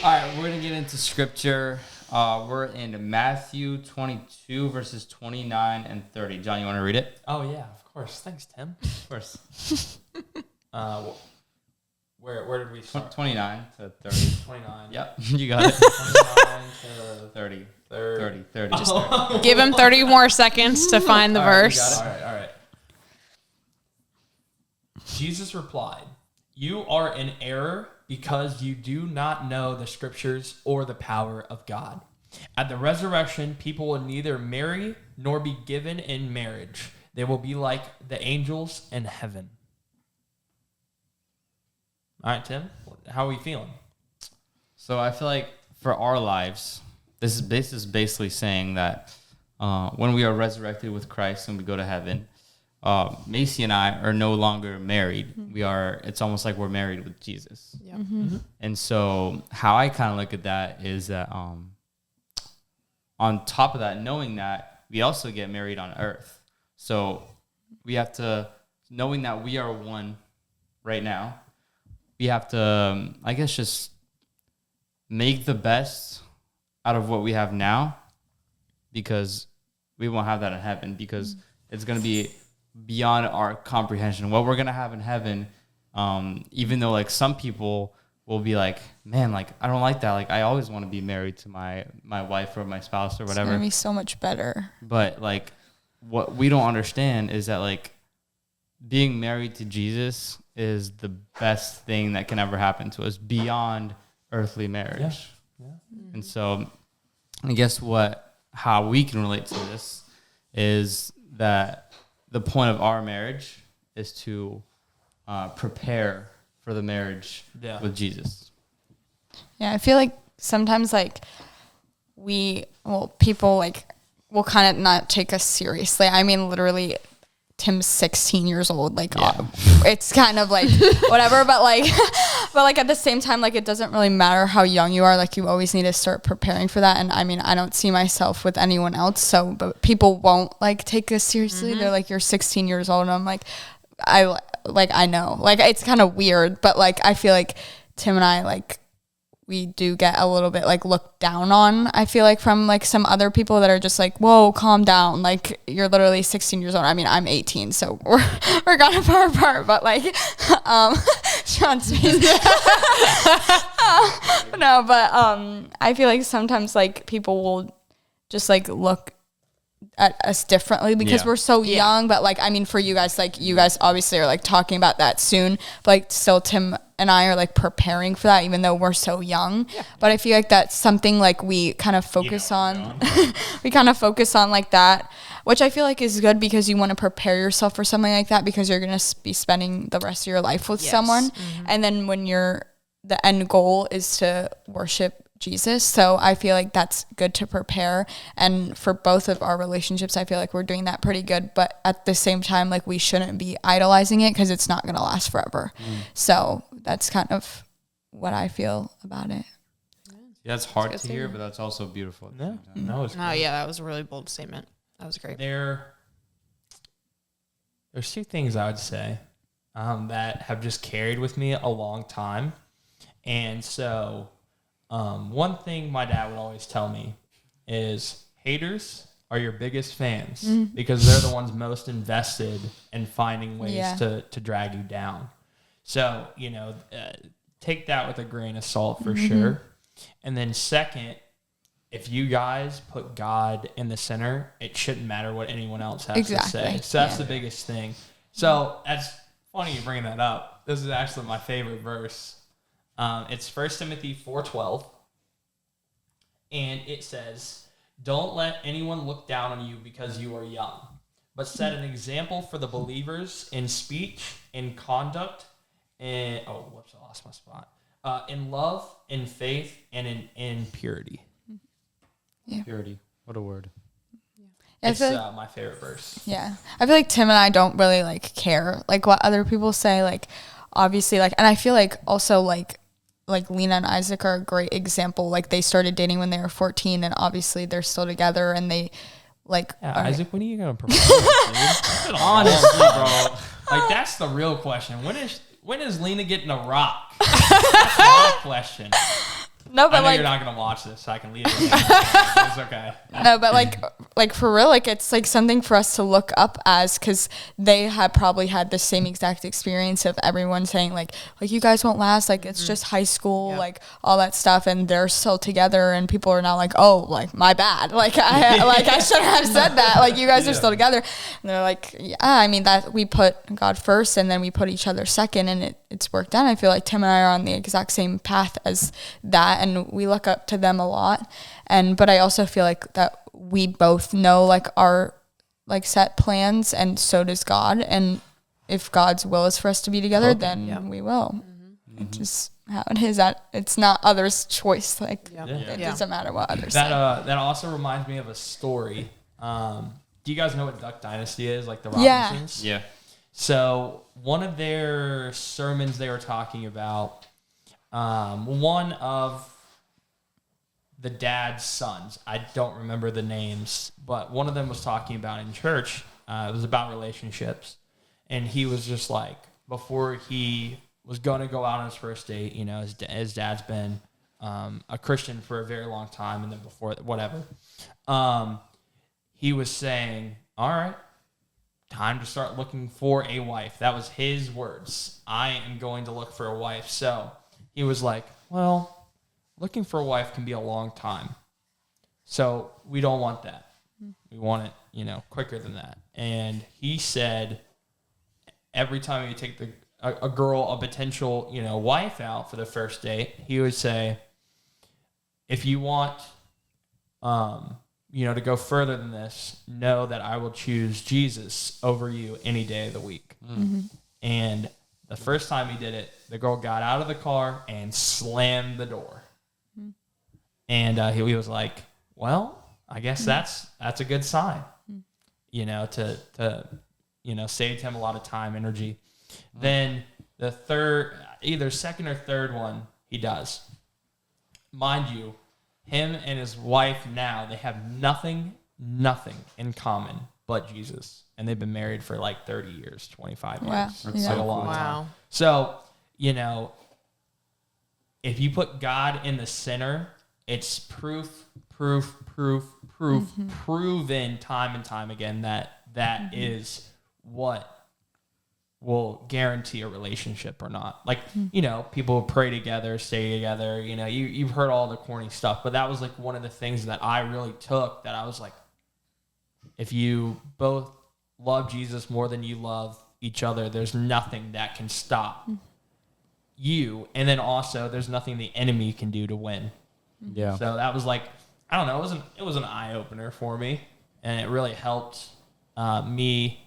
All right, we're going to get into scripture. We're in Matthew 22, verses 29 and 30. John, you want to read it? Oh, yeah, of course. Thanks, Tim. Of course. Where did we start? 29 to 30. 29. Yep, you got it. 29 to 30. 30. 30. Just give him 30 more seconds to find the verse. All right. Jesus replied, "You are in error because you do not know the scriptures or the power of God. At the resurrection, people will neither marry nor be given in marriage. They will be like the angels in heaven." All right, Tim, how are we feeling? So I feel like for our lives, this is basically saying that when we are resurrected with Christ and we go to heaven, Macy and I are no longer married. It's almost like we're married with Jesus. Yeah. And so how I kind of look at that is that on top of that, knowing that, we also get married on earth. So we have to, knowing that we are one right now, we have to, I guess, just make the best out of what we have now, because we won't have that in heaven, because it's going to be beyond our comprehension. What we're going to have in heaven, even though like some people will be like, man, like, I don't like that. Like, I always want to be married to my wife or my spouse or whatever. It's going to be so much better. But like, what we don't understand is that like being married to Jesus is the best thing that can ever happen to us beyond earthly marriage. Yeah. And so I guess how we can relate to this is that the point of our marriage is to prepare for the marriage with Jesus. Yeah, I feel like sometimes like people like will kind of not take us seriously. I mean, literally, Tim's 16 years old. Like, it's kind of like whatever, but like at the same time, like it doesn't really matter how young you are. Like you always need to start preparing for that. And I mean, I don't see myself with anyone else. So, but people won't like take us seriously. They're like, you're 16 years old. And I'm like, I know, like it's kind of weird, but like I feel like Tim and I like we do get a little bit like looked down on, I feel like, from like some other people that are just like, whoa, calm down, like you're literally 16 years old. I mean, I'm 18, so we're kind of far apart, but like Sean's no, but I feel like sometimes like people will just like look at us differently because we're so young. But like, I mean, for you guys, like you guys obviously are like talking about that soon, but like still Tim and I are like preparing for that even though we're so young. But I feel like that's something like we kind of focus on. We kind of focus on like that, which I feel like is good because you want to prepare yourself for something like that because you're going to be spending the rest of your life with someone. And then when the end goal is to worship Jesus. So I feel like that's good to prepare. And for both of our relationships, I feel like we're doing that pretty good. But at the same time, like we shouldn't be idolizing it because it's not going to last forever. So that's kind of what I feel about it. Yeah, it's hard to hear, but that's also beautiful. No, it's Oh, yeah, that was a really bold statement. That was great. There's two things I would say that have just carried with me a long time. And so one thing my dad would always tell me is haters are your biggest fans because they're the ones most invested in finding ways to drag you down. So, take that with a grain of salt for sure. And then second, if you guys put God in the center, it shouldn't matter what anyone else has to say. So that's the biggest thing. So that's funny you bring that up. This is actually my favorite verse. It's 1 Timothy 4:12. And it says, "Don't let anyone look down on you because you are young, but set an example for the believers in speech, in conduct, and I lost my spot. In love, in faith, and in purity." Yeah. Purity. What a word. It's my favorite verse. Yeah. I feel like Tim and I don't really like care like what other people say. Like obviously like, and I feel like also like Lena and Isaac are a great example. Like they started dating when they were 14 and obviously they're still together and they like Isaac, when are you gonna propose, dude? Honestly, bro. Like that's the real question. When is Lena getting a rock? That's my question. No, but I know like you're not gonna watch this, so I can leave it. It's okay. no, but like for real, like it's like something for us to look up as, because they have probably had the same exact experience of everyone saying like you guys won't last, like it's just high school, like all that stuff, and they're still together, and people are now like, oh, like my bad, like I shouldn't have said that, like you guys are still together, and they're like, yeah, I mean that we put God first, and then we put each other second, and it's worked out. I feel like Tim and I are on the exact same path as that, and we look up to them a lot. But I also feel like that we both know like our like set plans, and so does God. And if God's will is for us to be together, then we will. It's just how it is. That it's not others' choice. Like it doesn't matter what others say. That also reminds me of a story. Do you guys know what Duck Dynasty is? Like the Robinsons? Yeah. So one of their sermons, they were talking about one of the dad's sons. I don't remember the names, but one of them was talking about in church. It was about relationships. And he was just like, before he was going to go out on his first date, you know, his dad's been a Christian for a very long time. And then before, whatever, he was saying, all right, time to start looking for a wife. That was his words. I am going to look for a wife. So he was like, well, looking for a wife can be a long time. So we don't want that. We want it, you know, quicker than that. And he said every time you take a girl, a potential, you know, wife out for the first date, he would say, if you want, you know, to go further than this, know that I will choose Jesus over you any day of the week. And the first time he did it, the girl got out of the car and slammed the door. And he was like, well, I guess that's a good sign, you know, to you know, saved him a lot of time, energy. Then the third, either second or third one he does. Mind you, him and his wife now, they have nothing in common but Jesus. And they've been married for like 30 years, 25 years. That's like a long time. So, you know, if you put God in the center, it's proven time and time again that is what will guarantee a relationship or not. Like, you know, people pray together, stay together, you know, you've heard all the corny stuff, but that was like one of the things that I really took, that I was like, if you both love Jesus more than you love each other, there's nothing that can stop you. And then also there's nothing the enemy can do to win. Yeah. So that was like, I don't know, it was an eye opener for me, and it really helped me,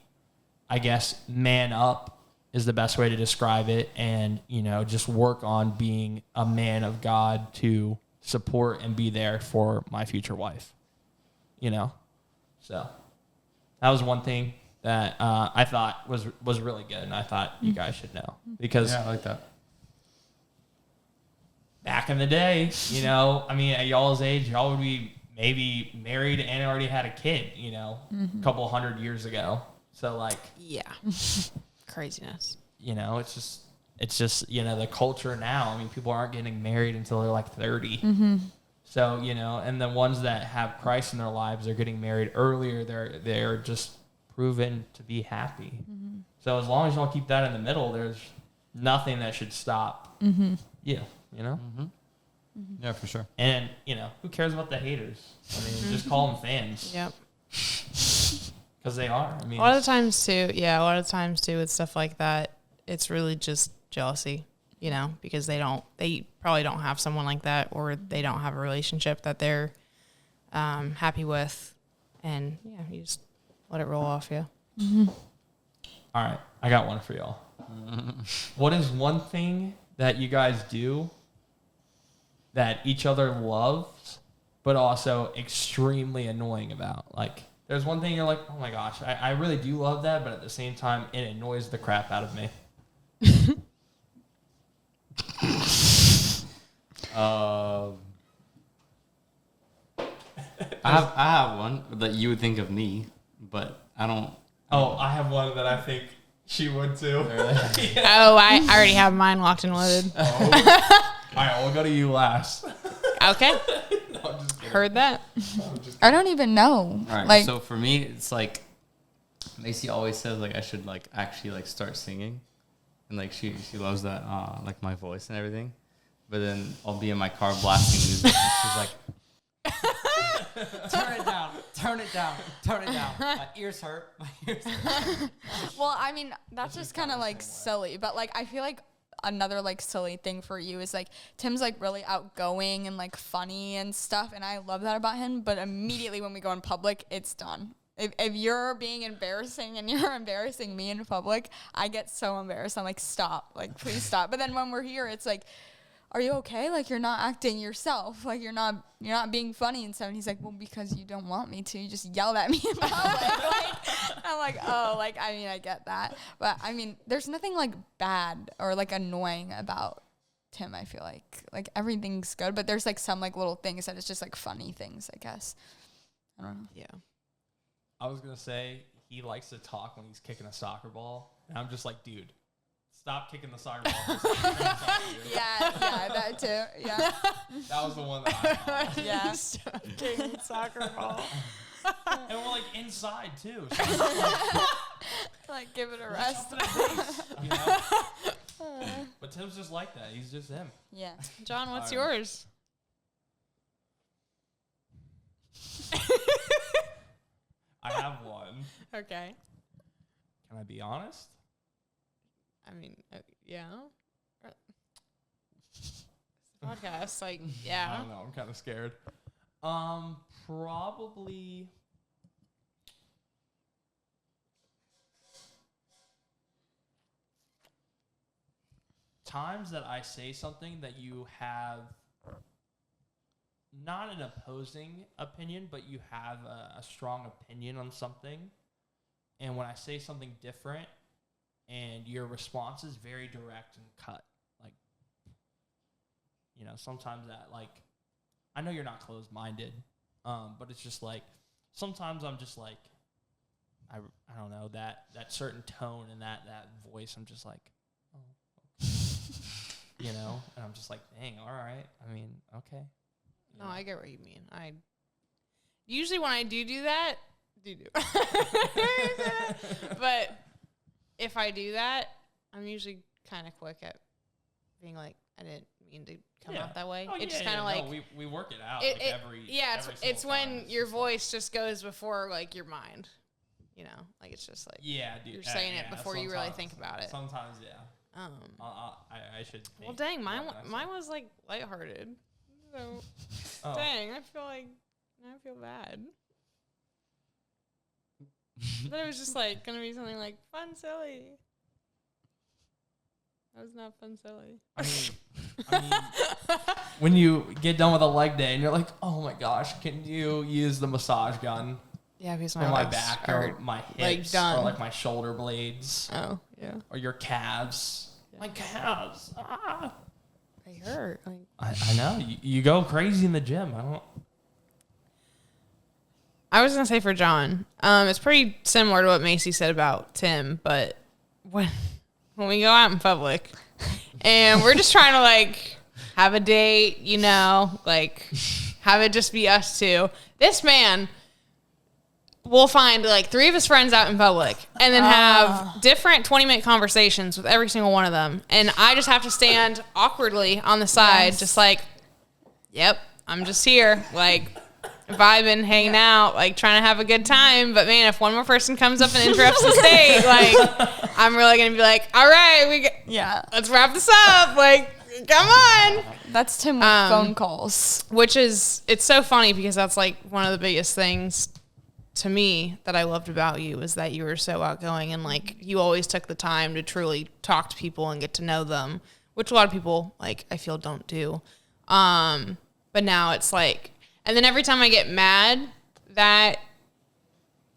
I guess, man up is the best way to describe it, and, you know, just work on being a man of God to support and be there for my future wife, you know? So that was one thing that I thought was really good, and I thought you guys should know, because I like that. Back in the day, you know, I mean, at y'all's age, y'all would be maybe married and already had a kid, you know, a couple hundred years ago. So, like, yeah, craziness. You know, it's just, you know, the culture now. I mean, people aren't getting married until they're like 30. So, you know, and the ones that have Christ in their lives, they're getting married earlier. They're just proven to be happy. So as long as y'all keep that in the middle, there's nothing that should stop you, you know? Yeah, for sure. And, you know, who cares about the haters? I mean, just call them fans. Yep. Because they are. I mean, a lot of times too with stuff like that, it's really just jealousy, you know, because they probably don't have someone like that, or they don't have a relationship that they're happy with. And yeah, you just let it roll off you. All right, I got one for y'all. What is one thing that you guys do that each other loves, but also extremely annoying about? Like, there's one thing you're like, oh my gosh, I really do love that, but at the same time, it annoys the crap out of me. I have one that you would think of me, but I don't. Oh, I have one that I think she would too. Oh, I already have mine locked and loaded. All right, we'll go to you last. Okay. Heard that. I don't even know. All right. Like, So for me, it's like Macy always says like I should like actually like start singing, and like she loves that like my voice and everything. But then I'll be in my car blasting music, and she's like, "Turn it down, turn it down, turn it down. My ears hurt. My ears hurt." well, I mean, that's just kind of like silly, but like I feel like another like silly thing for you is like Tim's like really outgoing and like funny and stuff, and I love that about him. But immediately when we go in public, it's done. If you're being embarrassing and you're embarrassing me in public, I get so embarrassed. I'm like, stop, like please stop. But then when we're here, it's like, are you okay? Like you're not acting yourself. Like you're not being funny and stuff. And he's like, well, because you don't want me to. You just yelled at me in public. Like, I'm like, oh, like I mean, I get that, but I mean, there's nothing like bad or like annoying about Tim. I feel like everything's good, but there's like some like little things that it's just like funny things, I guess. I don't know. Yeah. I was gonna say he likes to talk when he's kicking a soccer ball, and I'm just like, dude, stop kicking the soccer ball. Yeah, that too. Yeah, that was the one that I thought. yeah. Stop kicking the soccer ball. And we're like inside too. So Like give it a rest. you know? But Tim's just like that. He's just him. Yeah. John, what's yours? I have one. Okay. Can I be honest? I mean, yeah. Podcast, like, yeah. I don't know. I'm kind of scared. Probably. Times that I say something that you have not an opposing opinion, but you have a strong opinion on something. And when I say something different and your response is very direct and cut, like, you know, sometimes that, like, I know you're not closed-minded, but it's just like, sometimes I'm just like, I don't know, that certain tone and that voice, I'm just like, oh, okay. You know, and I'm just like, dang, all right. I mean, okay. No, I get what you mean. I usually when I do that, but if I do that, I'm usually kind of quick at being like, I didn't mean to come out that way. It's just kind of like no, we work it out. It's when your voice just goes before like your mind. You know, like it's just like dude, you're saying it before you really think about it. Sometimes, yeah. I should. Well, dang, mine was like lighthearted. So, dang, I feel bad. But it was just like gonna be something like fun, silly. That was not fun, silly. I mean, when you get done with a leg day and you're like, oh my gosh, can you use the massage gun? Yeah, because for my back or my hips like or like my shoulder blades. Oh, yeah. Or your calves. Yeah. My calves. Ah. They hurt. Like I know. You go crazy in the gym. I was gonna say for John, it's pretty similar to what Macy said about Tim, but when we go out in public and we're just trying to like have a date, you know, like have it just be us two. This man will find like 3 of his friends out in public and then have different 20-minute conversations with every single one of them. And I just have to stand awkwardly on the side, just like, yep, I'm just here, like vibing, hanging out, like trying to have a good time. But man, if one more person comes up and interrupts the date, like I'm really gonna be like, all right, let's wrap this up. Like, come on. That's Tim with phone calls. Which is, it's so funny because that's like one of the biggest things to me that I loved about you is that you were so outgoing and like you always took the time to truly talk to people and get to know them, which a lot of people like I feel don't do. But now it's like, and then every time I get mad that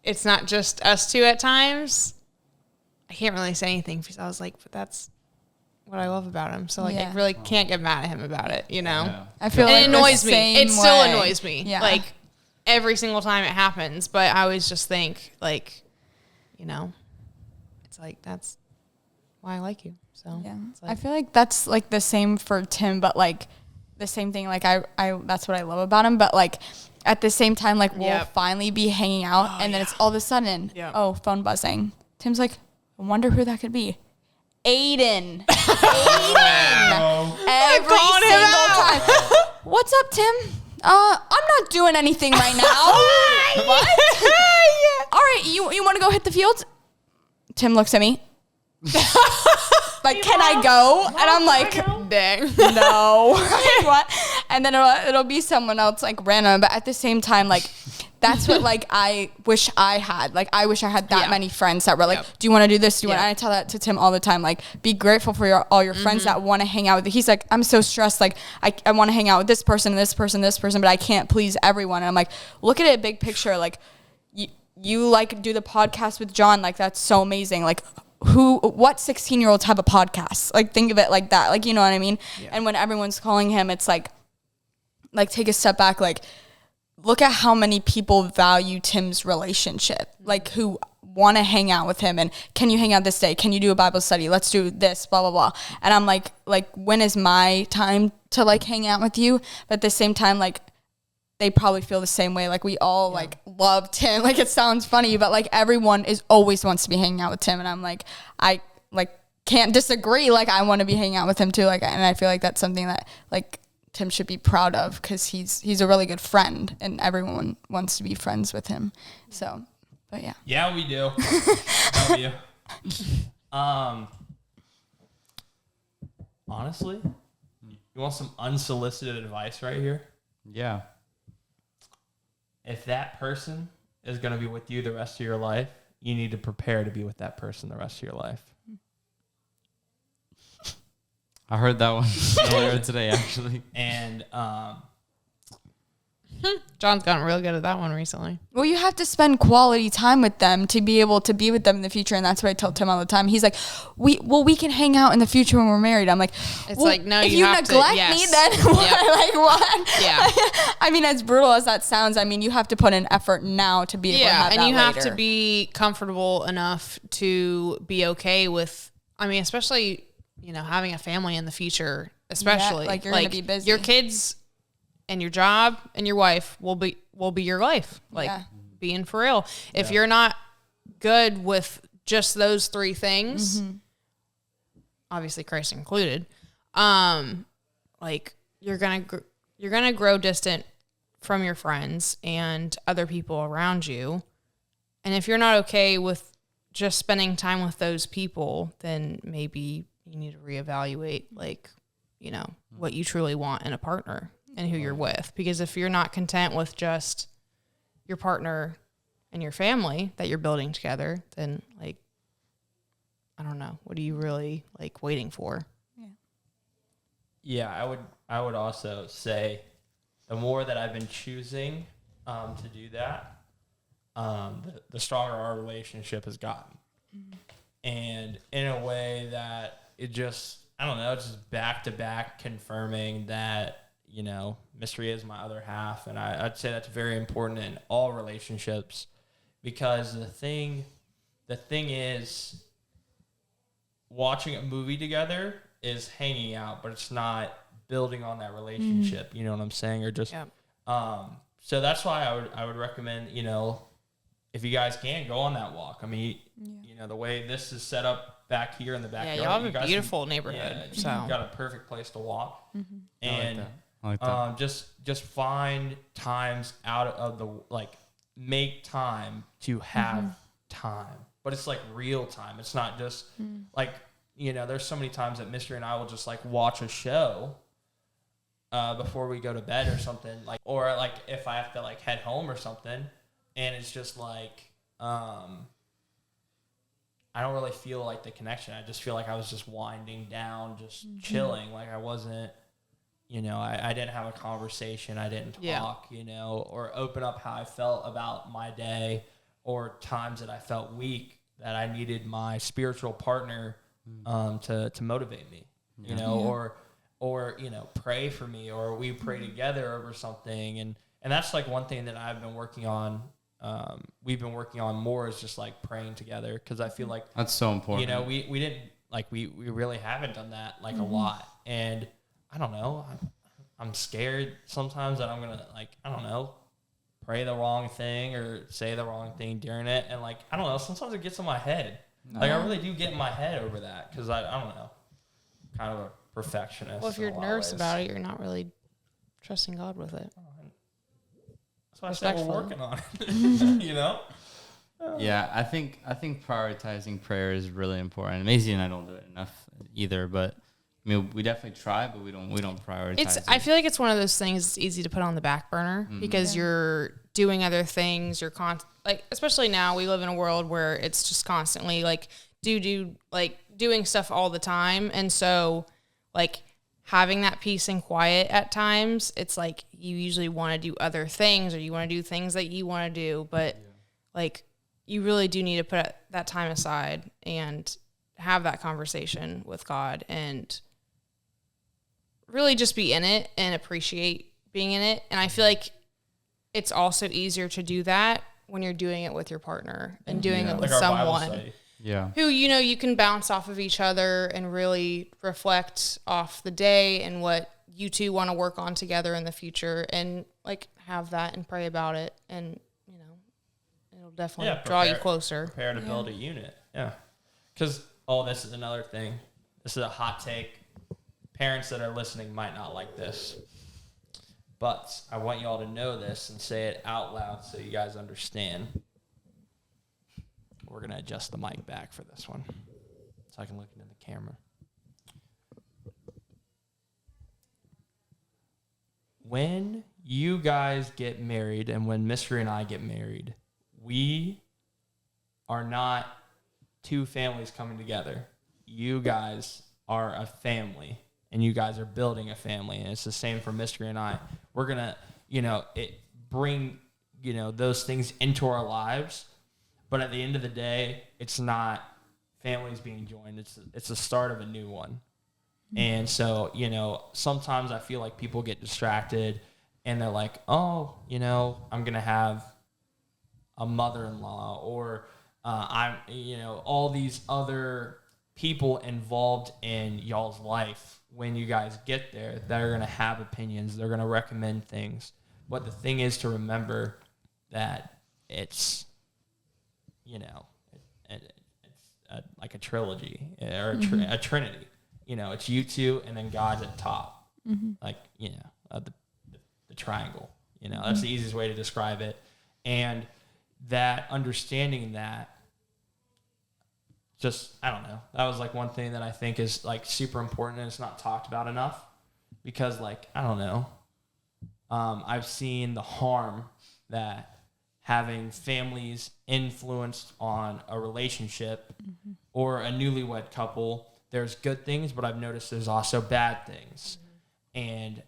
it's not just us two at times, I can't really say anything because I was like, but that's what I love about him. So like I really can't get mad at him about it, you know? Yeah. I feel like it annoys me. It still way. Annoys me. Yeah. Like every single time it happens, but I always just think like, you know, it's like that's why I like you. So yeah, it's like, I feel like that's like the same for Tim, but like the same thing. Like I that's what I love about him. But like at the same time, like we'll finally be hanging out, and then it's all of a sudden, phone buzzing. Tim's like, I wonder who that could be. Aiden. Every single time. What's up, Tim? I'm not doing anything right now. What? All right, you want to go hit the field? Tim looks at me. Like, can I go? And I'm like, dang. No. What? And then it'll be someone else, like, random. But at the same time, like, that's what, like, I wish I had. Like, I wish I had that many friends that were like, do you want to do this? Do you want? And I tell that to Tim all the time. Like, be grateful for all your friends that want to hang out with you. He's like, I'm so stressed. Like, I want to hang out with this person, this person, this person, but I can't please everyone. And I'm like, look at it big picture. Like, you like, do the podcast with John. Like, that's so amazing. Like, what 16-year-olds have a podcast? Like, think of it like that. Like, you know what I mean? Yeah. And when everyone's calling him, it's like take a step back. Like, look at how many people value Tim's relationship, like, who want to hang out with him. And can you hang out this day? Can you do a Bible study? Let's do this, blah, blah, blah. And I'm like, when is my time to, like, hang out with you? But at the same time, like, they probably feel the same way. Like, we all like love Tim. Like, it sounds funny, but like everyone always wants to be hanging out with Tim. And I'm like, I like can't disagree. Like, I want to be hanging out with him too. Like, and I feel like that's something that like Tim should be proud of, because he's a really good friend and everyone wants to be friends with him. So, but yeah. Yeah, we do. Love you. Honestly, you want some unsolicited advice right here? Yeah. If that person is going to be with you the rest of your life, you need to prepare to be with that person the rest of your life. I heard that one earlier today, actually. And John's gotten real good at that one recently. Well, you have to spend quality time with them to be able to be with them in the future. And that's what I tell Tim all the time. He's like, we can hang out in the future when we're married. I'm like, it's like, no, if you neglect me, then like what? Yeah. I mean, as brutal as that sounds, I mean, you have to put in effort now to be able to have that and you later. have to be comfortable enough to be okay with, I mean, especially, you know, having a family in the future, especially like you're going to be busy. Your kids and your job and your wife will be your life. Like, being for real. If you're not good with just those three things, obviously Christ included, like you're gonna grow distant from your friends and other people around you. And if you're not okay with just spending time with those people, then maybe you need to reevaluate, like, you know, what you truly want in a partner and who you're with. Because if you're not content with just your partner and your family that you're building together, then, like, I don't know, what are you really, like, waiting for? Yeah, I would also say the more that I've been choosing to do that, the stronger our relationship has gotten. And in a way that it just, I don't know, it's just back to back confirming that, you know, Mystery is my other half. And I'd say that's very important in all relationships, because the thing is, watching a movie together is hanging out, but it's not building on that relationship. You know what I'm saying? Or just, so that's why I would recommend, you know, if you guys can, go on that walk. I mean, you know, the way this is set up back here in the backyard. Yeah, y'all have a beautiful neighborhood. Yeah, so you've got a perfect place to walk. And I like that. just find times out of the, like, make time to have time. But it's like real time. It's not just like, you know, there's so many times that Mystery and I will just like watch a show before we go to bed or something, like, or like if I have to like head home or something, and it's just like I don't really feel like the connection. I just feel like I was just winding down, just chilling. Like I wasn't, you know, I didn't have a conversation. I didn't talk, you know, or open up how I felt about my day, or times that I felt weak, that I needed my spiritual partner to motivate me, you know, or, you know, pray for me, or we pray together over something. And that's like one thing that I've been working on. We've been working on more, is just like praying together. 'Cause I feel like that's so important. You know, we didn't like, we really haven't done that like a lot. And I don't know. I'm scared sometimes that I'm going to, like, I don't know, pray the wrong thing or say the wrong thing during it. And, like, I don't know, sometimes it gets in my head. Like, I really do get in my head over that because I don't know, kind of a perfectionist. Well, if you're nervous about it, you're not really trusting God with it. That's why I said we're working on it, you know? Yeah, I think prioritizing prayer is really important. Maisie and I don't do it enough either, but I mean, we definitely try, but we don't prioritize it. I feel like it's one of those things that's easy to put on the back burner because you're doing other things. You're like, especially now we live in a world where it's just constantly like doing stuff all the time. And so like having that peace and quiet at times, it's like you usually want to do other things or you want to do things that you want to do, but like you really do need to put that time aside and have that conversation with God and really just be in it and appreciate being in it. And I feel like it's also easier to do that when you're doing it with your partner and doing it with someone who, you know, you can bounce off of each other and really reflect off the day and what you two want to work on together in the future and like have that and pray about it. And, you know, it'll definitely draw you closer. Prepare to build a unit. Yeah. Because, this is another thing. This is a hot take. Parents that are listening might not like this. But I want you all to know this and say it out loud so you guys understand. We're going to adjust the mic back for this one so I can look into the camera. When you guys get married and when Mystery and I get married, we are not two families coming together. You guys are a family. And you guys are building a family, and it's the same for Mystery and I. We're gonna, bring, those things into our lives, but at the end of the day, it's not families being joined. It's the start of a new one, and so sometimes I feel like people get distracted, and they're like, oh, I'm gonna have a mother-in-law, or I'm, all these other people involved in y'all's life. When you guys get there, they're going to have opinions. They're going to recommend things. But the thing is to remember that it's, like a trilogy or a trinity. It's you two and then God's at top. Like, the triangle. That's the easiest way to describe it. And that understanding that, just, I don't know. That was like one thing that I think is like super important and it's not talked about enough because like, I don't know. I've seen the harm that having families influenced on a relationship or a newlywed couple, there's good things, but I've noticed there's also bad things. And,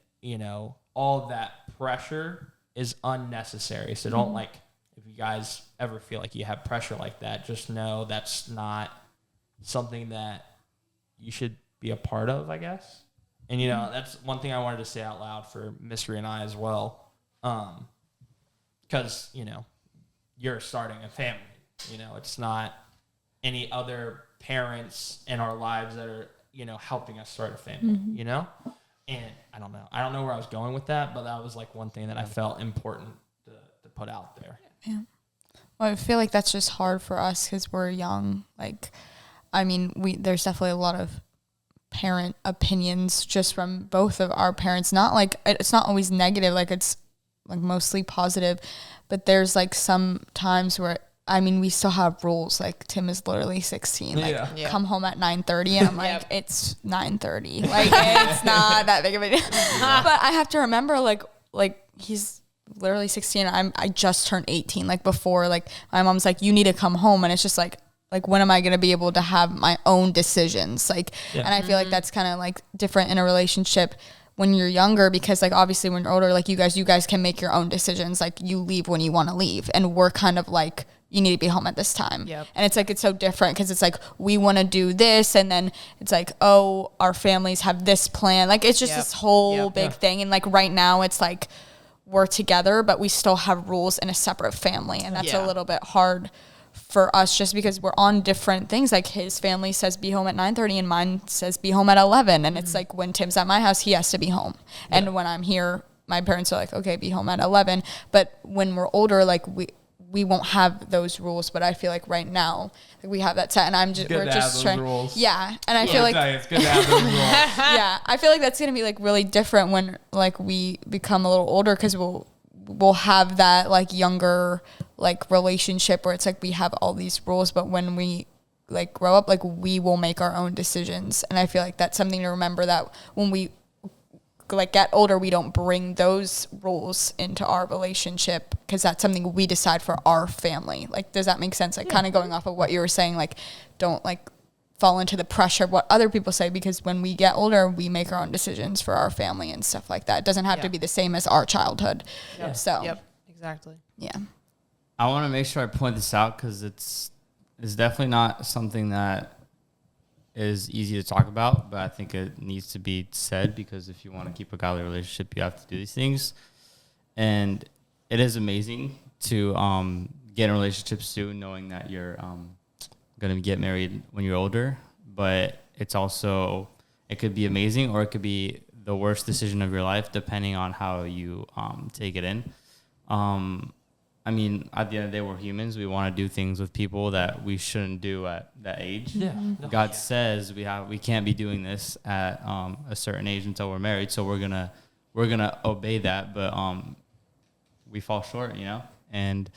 all that pressure is unnecessary. So don't if you guys ever feel like you have pressure like that, just know that's not something that you should be a part of, I guess. And, that's one thing I wanted to say out loud for Mystery and I as well. Because, you're starting a family. It's not any other parents in our lives that are, helping us start a family, And I don't know where I was going with that, but that was like one thing that I felt important to put out there. Yeah. Well, I feel like that's just hard for us because we're young. Like, I mean, there's definitely a lot of parent opinions just from both of our parents. Not like, it's not always negative. Like, it's like mostly positive. But there's like some times where, I mean, we still have rules. Like, Tim is literally 16. Like, come home at 9:30. And I'm like, it's 9:30. Like, it's not that big of a deal. But I have to remember, like he's literally 16. I just turned 18. Like, before, like, my mom's like, you need to come home. And it's just like, when am I going to be able to have my own decisions? Like, and I feel like that's kind of like different in a relationship when you're younger, because like, obviously when you're older, like you guys can make your own decisions. Like, you leave when you want to leave. And we're kind of like, you need to be home at this time. Yep. And it's like, it's so different because it's like, we want to do this. And then it's like, oh, our families have this plan. Like, it's just this whole big thing. And like, right now it's like, we're together, but we still have rules in a separate family. And that's a little bit hard for us, just because we're on different things. Like his family says be home at 9:30 and mine says be home at 11. And it's like when Tim's at my house, he has to be home. And when I'm here, my parents are like, okay, be home at 11. But when we're older, like we won't have those rules. But I feel like right now we have that set, and we're just trying. Rules. Yeah, and I feel like it's good to have those rules. Yeah, I feel like that's gonna be like really different when like we become a little older, because we'll have that like younger like relationship where it's like we have all these rules, but when we like grow up, like we will make our own decisions. And I feel like that's something to remember, that when we like get older, we don't bring those rules into our relationship, because that's something we decide for our family. Like, does that make sense? Like kind of going off of what you were saying, like don't like fall into the pressure of what other people say, because when we get older, we make our own decisions for our family and stuff like that. It doesn't have to be the same as our childhood. Yeah. So Exactly. Yeah. I want to make sure I point this out, because it's definitely not something that is easy to talk about, but I think it needs to be said, because if you want to keep a godly relationship, you have to do these things. And it is amazing to get in relationships soon, knowing that you're going to get married when you're older. But it's also, it could be amazing, or it could be the worst decision of your life, depending on how you take it in. I mean, at the end of the day, we're humans. We want to do things with people that we shouldn't do at that age. Yeah. God says we can't be doing this at a certain age until we're married. So we're gonna obey that, but we fall short, you know. And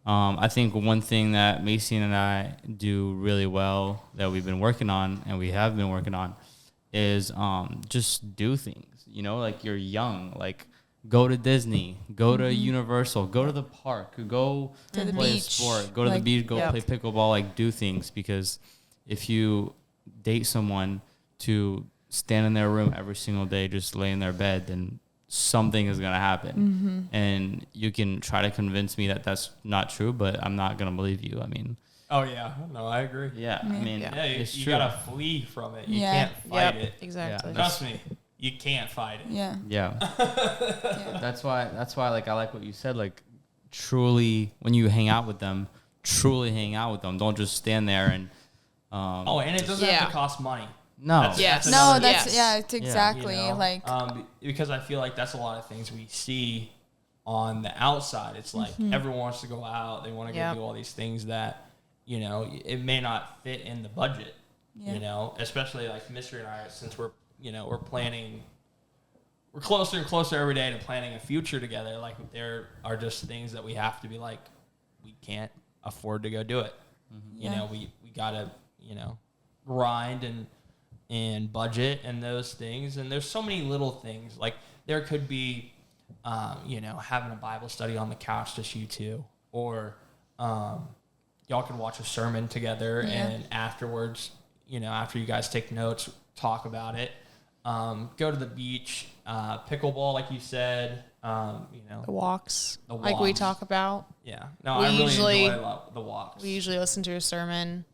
I think one thing that Macy and I do really well, that we've been working on, and we have been working on, is just do things. You know, like you're young, like. Go to Disney, go to Universal, go to the park, go to the play beach. a sport, go to the beach, go play pickleball, like do things. Because if you date someone to stand in their room every single day, just lay in their bed, then something is going to happen. And you can try to convince me that that's not true, but I'm not going to believe you. I mean, oh yeah, no, I agree. yeah, I mean, you gotta flee from it. You can't fight it. Exactly. Trust me, you can't fight it. Yeah. That's why like I like what you said, like truly when you hang out with them, truly hang out with them. Don't just stand there and and it doesn't have to cost money. No. It's exactly You know? like because I feel like that's a lot of things we see on the outside. It's like everyone wants to go out, they want to go do all these things that, you know, it may not fit in the budget. You know, especially like Mystery and I, since we're planning, we're closer and closer every day to planning a future together. Like there are just things that we have to be like, we can't afford to go do it. You know, we gotta, you know, grind and budget and those things. And there's so many little things. Like there could be, you know, having a Bible study on the couch, just you two, or y'all can watch a sermon together and afterwards, you know, after you guys take notes, talk about it. Go to the beach, pickleball, like you said. You know, the walks, like we talk about. Yeah, no, I really enjoy the walks. We usually listen to a sermon,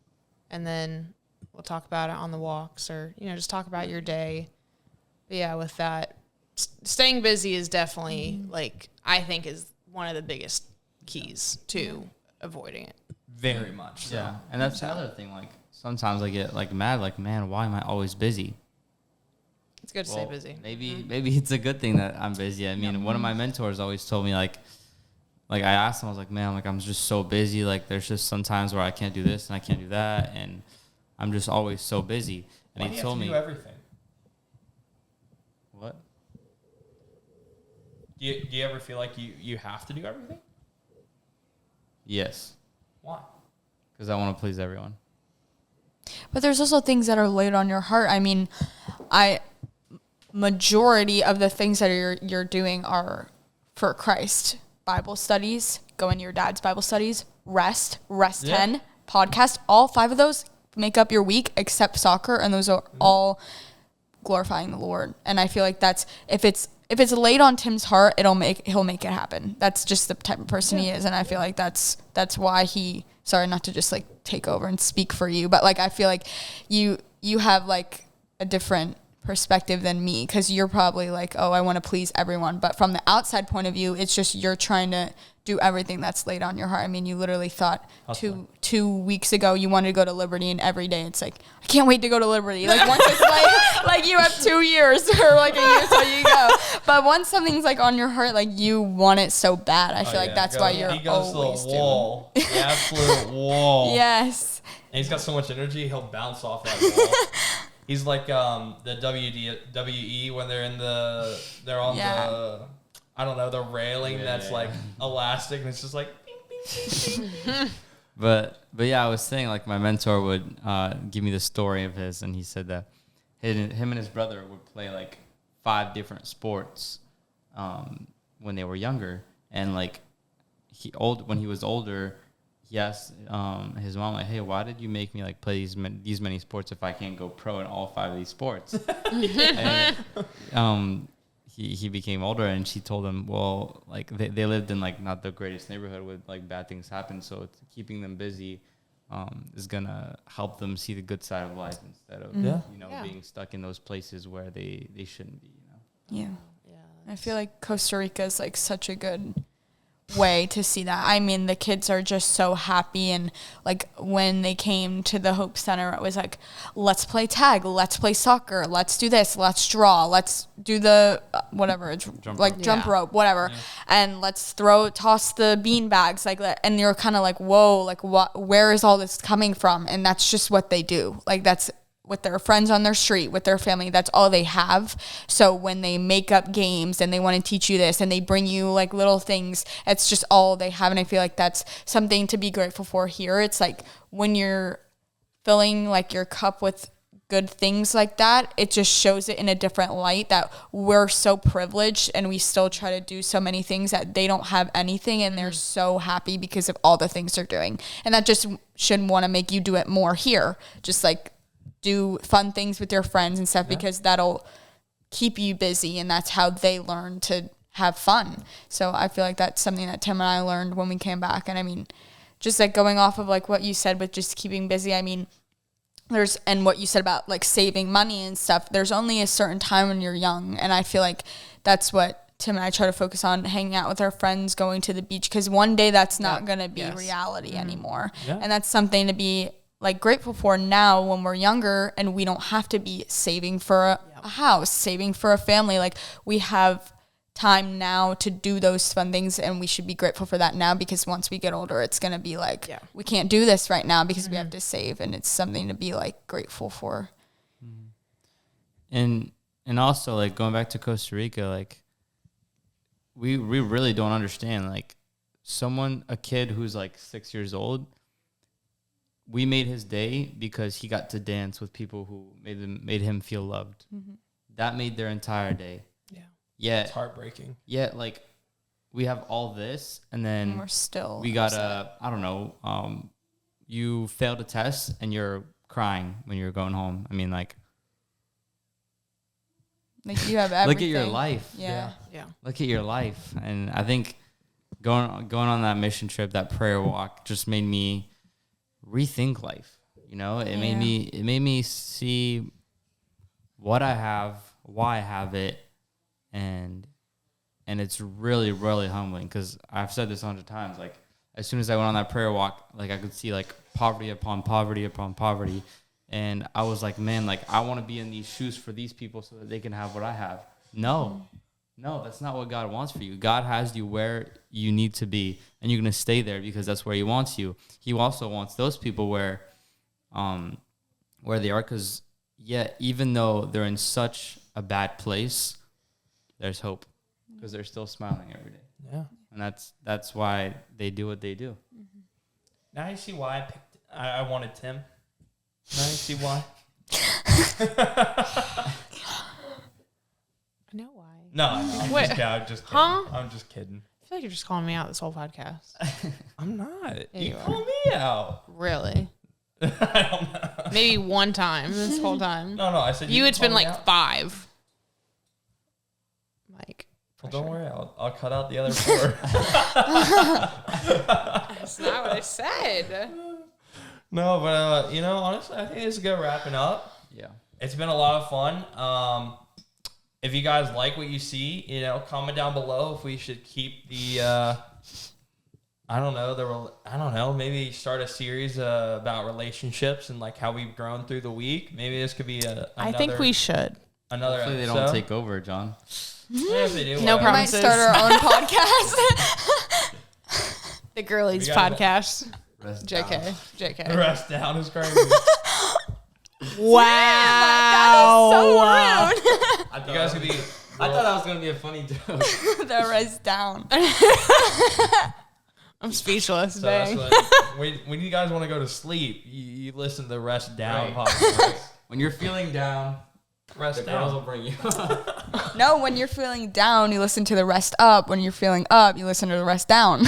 and then we'll talk about it on the walks, or you know, just talk about your day. But yeah, with that, staying busy is definitely like I think is one of the biggest keys to avoiding it. Very much. So. Yeah, and that's the other thing. Like sometimes I get like mad, like man, why am I always busy? It's good to stay busy. Maybe it's a good thing that I'm busy. I mean, one of my mentors always told me like I asked him, I was like, man, like I'm just so busy. Like there's just some times where I can't do this and I can't do that, and I'm just always so busy. And why he do you told have to me do everything. What? Do you ever feel like you have to do everything? Yes. Why? Because I want to please everyone. But there's also things that are laid on your heart. I mean, majority of the things that you're doing are for Christ. Bible studies, going to your dad's Bible studies, rest 10, podcast, all 5 of those make up your week except soccer, and those are all glorifying the Lord. And I feel like that's if it's laid on Tim's heart, he'll make it happen. That's just the type of person he is, and I feel like that's why he, sorry not to just like take over and speak for you, but like I feel like you have like a different perspective than me, because you're probably like, oh, I want to please everyone. But from the outside point of view, it's just you're trying to do everything that's laid on your heart. I mean, you literally thought two weeks ago you wanted to go to Liberty, and every day it's like, I can't wait to go to Liberty. Like once it's like you have 2 years or like a year till you go. But once something's like on your heart, like you want it so bad. I feel like that's why you're always to the wall, the absolute wall. Yes. And he's got so much energy, he'll bounce off that wall. He's like the WWE when they're on the I don't know, the railing that's like elastic, and it's just like bing, bing, bing, bing. But yeah, I was saying like my mentor would give me the story of his, and he said that him and his brother would play like 5 different sports when they were younger, and like when he was older, he asked his mom, like, hey, why did you make me like play these many sports if I can't go pro in all 5 of these sports? And he became older, and she told him, well, like they lived in like not the greatest neighborhood with like bad things happen, so keeping them busy is gonna help them see the good side of life instead of being stuck in those places where they shouldn't be. Yeah. I feel like Costa Rica is like such a good way to see that. I mean, the kids are just so happy, and like when they came to the Hope Center, it was like, let's play tag, let's play soccer, let's do this, let's draw, let's do the jump rope, whatever, and let's toss the bean bags like that. And you're kind of like, whoa, like where is all this coming from? And that's just what they do. Like that's with their friends on their street, with their family, that's all they have. So when they make up games and they want to teach you this and they bring you like little things, it's just all they have. And I feel like that's something to be grateful for here. It's like when you're filling like your cup with good things like that, it just shows it in a different light that we're so privileged and we still try to do so many things that they don't have anything, and they're so happy because of all the things they're doing. And that just should want to make you do it more here. Just like do fun things with your friends and stuff, because that'll keep you busy, and that's how they learn to have fun. So I feel like that's something that Tim and I learned when we came back. And I mean, just like going off of like what you said with just keeping busy, I mean, and what you said about like saving money and stuff, there's only a certain time when you're young, and I feel like that's what Tim and I try to focus on, hanging out with our friends, going to the beach, because one day that's not going to be reality anymore. And that's something to be like grateful for now when we're younger, and we don't have to be saving for a house, saving for a family. Like we have time now to do those fun things, and we should be grateful for that now, because once we get older, it's going to be like, we can't do this right now because we have to save, and it's something to be like grateful for. And also like going back to Costa Rica, like we really don't understand, like a kid who's like 6 years old, we made his day because he got to dance with people who made him feel loved. That made their entire day. Yeah, it's heartbreaking. Yeah, like we have all this, and then we got I don't know, you failed a test and you're crying when you're going home. I mean, like you have everything. Look at your life. Yeah. Look at your life. And I think going on that mission trip, that prayer walk, just made me rethink life. You know, it made me see what I have, why I have it, and it's really, really humbling, because I've said this 100 times. Like as soon as I went on that prayer walk, like I could see like poverty upon poverty upon poverty, and I was like, man, like I want to be in these shoes for these people so that they can have what I have. No, that's not what God wants for you. God has you where you need to be, and you're going to stay there because that's where he wants you. He also wants those people where they are, because even though they're in such a bad place, there's hope, because they're still smiling every day. Yeah. And that's why they do what they do. Now you see why I wanted Tim. Now you see why. I know why. No, I'm just kidding. Huh? I'm just kidding. I feel like you're just calling me out this whole podcast. I'm not. Yeah, you you call me out. Really? I don't know. Maybe one time this whole time. No, I said you. It's been like out. 5. Like. Well, don't worry. I'll cut out the other 4. That's not what I said. No, but honestly, I think this is good wrapping up. Yeah. It's been a lot of fun. If you guys like what you see, comment down below if we should keep the. I don't know. Maybe start a series about relationships and like how we've grown through the week. Maybe this could be I think we should. Another Hopefully they episode. don't take over, John. Yeah, if they do, No We whatever. might promises. start our own podcast. The girlies We gotta- podcast. Rest down. JK. Rest down is crazy. Wow. That is so rude. I You guys could be. I thought that was gonna be a funny joke. The rest down. I'm speechless. So that's Dang. what, when you guys want to go to sleep, you listen to the Rest Down Right. podcast. When you're feeling down, Rest the girls will down. bring you. No, when you're feeling down, you listen to the rest up. When you're feeling up, you listen to the rest down.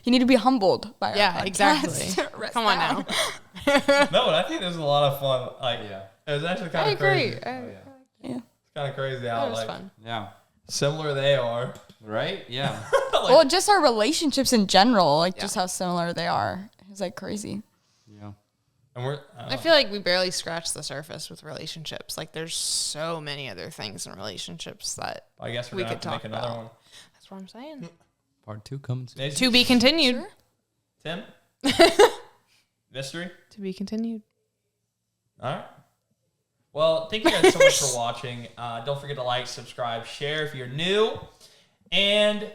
You need to be humbled by our Yeah, podcast. exactly. Rest Come on down. now. No, but I think this is a lot of fun. Like, Yeah. it was actually I kind of agree. crazy. Yeah. It's kind of crazy That how was like fun. Yeah. similar they are. Right? Yeah. Well, just our relationships in general, like Yeah. just how similar they are. It's like crazy. Yeah. And we're. I feel like we barely scratched the surface with relationships. Like there's so many other things in relationships that I guess we're we gonna could have to make talk another about. one. that's what I'm saying. Part 2 coming soon. Mason? To be continued. Sure. Tim? Mystery? To be continued. All right. Well, thank you guys so much for watching. Don't forget to like, subscribe, share if you're new. And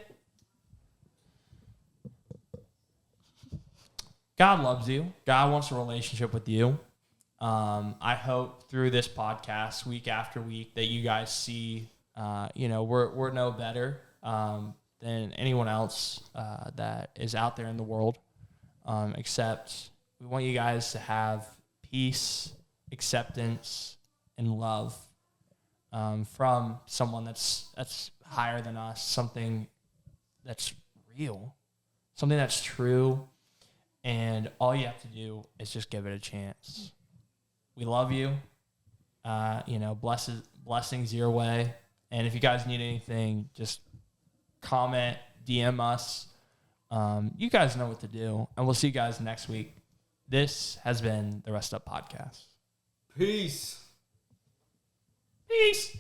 God loves you. God wants a relationship with you. I hope through this podcast, week after week, that you guys see, we're no better than anyone else that is out there in the world. Except we want you guys to have peace, acceptance, and love from someone that's higher than us, something that's real, something that's true, and all you have to do is just give it a chance. We love you. Blessings your way. And if you guys need anything, just comment, DM us. You guys know what to do, and we'll see you guys next week. This has been the Rest Up Podcast. Peace. Peace.